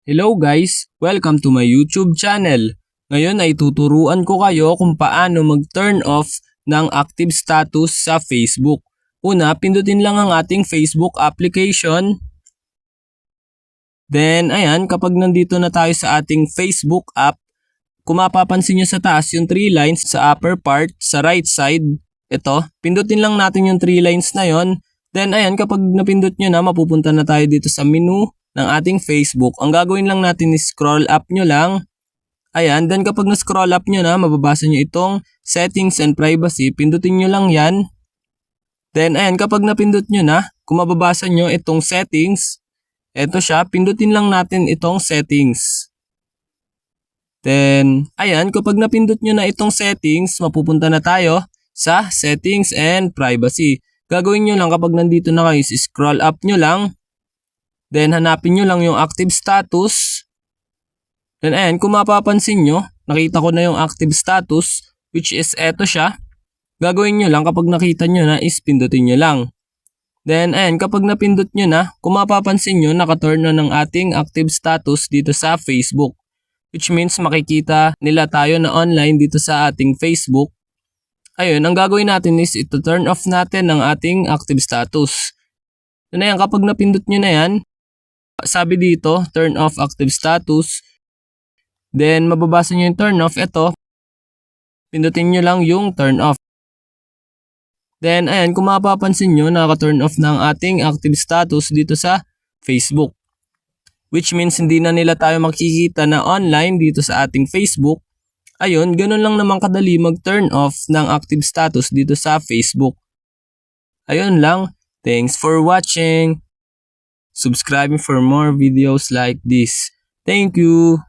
Hello guys! Welcome to my YouTube channel. Ngayon ay tuturuan ko kayo kung paano mag-turn off ng active status sa Facebook. Una, pindutin lang ang ating Facebook application. Then, ayan, kapag nandito na tayo sa ating Facebook app, kung mapapansin nyo sa taas yung 3 lines sa upper part, sa right side, ito, pindutin lang natin yung 3 lines na yon. Then, ayan, kapag napindot nyo na, mapupunta na tayo dito sa menu ng ating Facebook. Ang gagawin lang natin is scroll up nyo lang. Ayan, then kapag na-scroll up nyo na, mababasa nyo itong settings and privacy. Pindutin nyo lang yan. Then, ayan, kapag napindot nyo na, kung mababasa nyo itong settings, eto siya, pindutin lang natin itong settings. Then, ayan, kapag napindot nyo na itong settings, mapupunta na tayo sa settings and privacy. Gagawin nyo lang kapag nandito na kayo, scroll up nyo lang. Then, hanapin nyo lang yung active status. Then, ayan, kung mapapansin nyo, nakita ko na yung active status, which is eto siya. Gagawin nyo lang kapag nakita nyo na is pindutin nyo lang. Then, ayan, kapag napindot nyo na, kung mapapansin nyo, naka-turn na ng ating active status dito sa Facebook. Which means makikita nila tayo na online dito sa ating Facebook. Ayun, ang gagawin natin is ito turn off natin ang ating active status. Then, ayan, kapag napindot nyo na yan, sabi dito, turn off active status. Then, mababasa nyo yung turn off. Ito, pindutin nyo lang yung turn off. Then, ayan, kung mapapansin nyo, nakaka-turn off ng ating active status dito sa Facebook. Which means, hindi na nila tayo makikita na online dito sa ating Facebook. Ayun, ganun lang naman kadali mag-turn off ng active status dito sa Facebook. Ayun lang. Thanks for watching. Subscribe for more videos like this. Thank you.